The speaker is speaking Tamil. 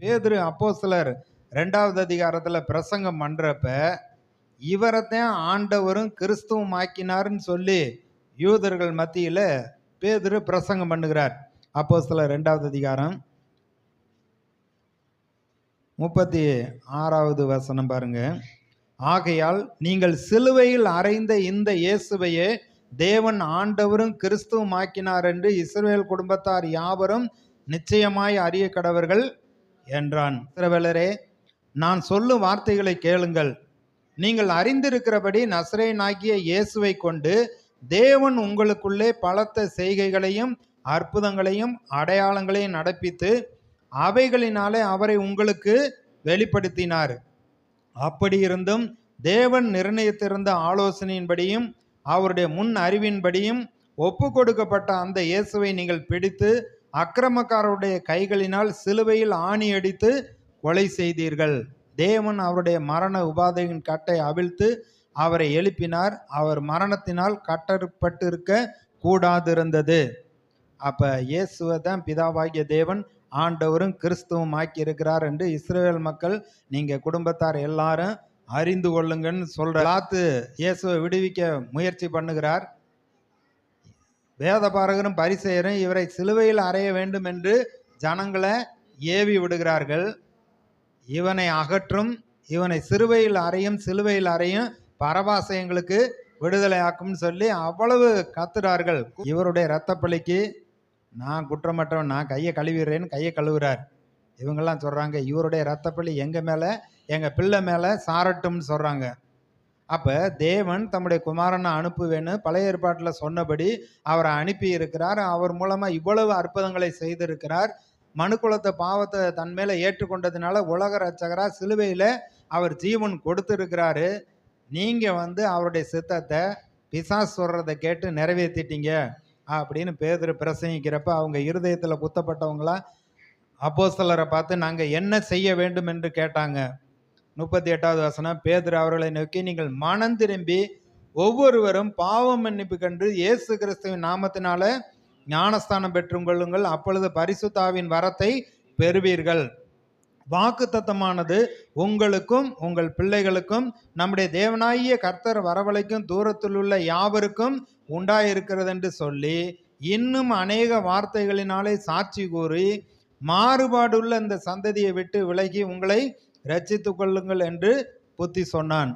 பேதுரு அப்போஸ்தலர் 2வது அதிகாரத்துல பிரசங்கம் பண்றப்ப இவரைத்தான் ஆண்டவரும் கிறிஸ்துவும் ஆக்கினார்னு சொல்லி யூதர்கள் மத்தியில பேதுரு பிரசங்கம் பண்ணுகிறார். அப்போஸ்தலர் 2வது அதிகாரம் 36வது வசனம் பாருங்க. ஆகையால் நீங்கள் சிலுவையில் அறைந்த இந்த இயேசுவையே தேவன் ஆண்டவரும் கிறிஸ்துவும் ஆக்கினார் என்று இஸ்ரவேல் குடும்பத்தார் யாவரும் நிச்சயமாய் அறிய கடவர்கள் என்றான். இஸ்ரவேலரே, நான் சொல்லும் வார்த்தைகளை கேளுங்கள். நீங்கள் அறிந்திருக்கிறபடி நசரேயனாகிய இயேசுவை கொண்டு தேவன் உங்களுக்குள்ளே பலத்த செய்கைகளையும் அற்புதங்களையும் அடையாளங்களையும் நடப்பித்து அவைகளினாலே அவரை உங்களுக்கு வெளிப்படுத்தினார். அப்படி இருந்தும் தேவன் நிர்ணயித்திருந்த ஆலோசனையின்படியும் அவருடைய முன் அறிவின்படியும் ஒப்பு கொடுக்கப்பட்ட அந்த இயேசுவை நீங்கள் பிடித்து அக்கிரமக்காரருடைய கைகளினால் சிலுவையில் ஆணி அடித்து கொலை செய்தீர்கள். தேவன் அவருடைய மரண உபாதையின் கட்டை அவிழ்த்து அவரை எழுப்பினார். அவர் மரணத்தினால் கட்டப்பட்டிருக்க கூடாதிருந்தது. அப்ப இயேசுவை தான் பிதாவாகிய தேவன் ஆண்டவரும் கிறிஸ்துவும் ஆக்கி இருக்கிறார் என்று இஸ்ரவேல் மக்கள் நீங்க குடும்பத்தார் எல்லாரும் அறிந்து கொள்ளுங்கன்னு சொல்றாத்து. இயேசுவை விடுவிக்க முயற்சி பண்ணுகிறார். வேதபாரகரும் பரிசேயரும் இவரை சிலுவையில் அறைய வேண்டும் என்று ஜனங்களை ஏவி விடுகிறார்கள். இவனை அகற்றும், இவனை சிலுவையில் அறையும் பரபாசை எங்களுக்கு விடுதலை ஆக்கும் சொல்லி அவ்வளவு கத்துறார்கள். இவருடைய இரத்த பலிக்கு நான் குற்றமற்றவன், நான் கையை கழுவிடுறேன்னு கையை கழுவுறார். இவங்கெல்லாம் சொல்றாங்க இவருடைய இரத்த பலி எங்க மேல எங்க பிள்ளை மேல சாரட்டும்னு சொல்றாங்க. அப்ப தேவன் தம்முடைய குமாரனை அனுப்புவேன்னு பழைய ஏற்பாட்டில் சொன்னபடி அவரை அனுப்பி இருக்கிறார். அவர் மூலமா இவ்வளவு அற்புதங்களை செய்திருக்கிறார். மனுக்குலத்தை பாவத்தை தன் மேல ஏற்றுக்கொண்டதுனால உலக ரட்சகரா சிலுவையில அவர் ஜீவன் கொடுத்திருக்கிறாரு. நீங்க அவருடைய சித்தத்தை பிசாசு சொல்றதை கேட்டு நிறைவேற்றிட்டீங்க அப்படின்னு பேதுரு பிரசங்கிக்கிறப்ப அவங்க இருதயத்துல குத்தப்பட்டவங்களா அப்போஸ்தலரை பார்த்து நாங்க என்ன செய்ய வேண்டும் என்று கேட்டாங்க. 38வது வசனம், பேதுரு அவர்களை நோக்கி நீங்கள் மனம் திரும்பி ஒவ்வொருவரும் பாவம் மன்னிப்பு கண்டு இயேசு கிறிஸ்துவின் நாமத்தினால ஞானஸ்தானம் பெற்றுக்கொள்ளுங்கள், அப்பொழுது பரிசுத்தாவின் வரத்தை பெறுவீர்கள். வாக்குத்தத்தமானது உங்களுக்கும் உங்கள் பிள்ளைகளுக்கும் நம்முடைய தேவனாகிய கர்த்தர் வரவழைக்கும் தூரத்தில் உள்ள யாவருக்கும் உண்டாயிருக்கிறது என்று சொல்லி இன்னும் அநேக வார்த்தைகளினாலே சாட்சி கூறி மாறுபாடுள்ள இந்த சந்ததியை விட்டு விலகி உங்களை ரட்சித்துக் கொள்ளுங்கள் என்று புத்தி சொன்னான்.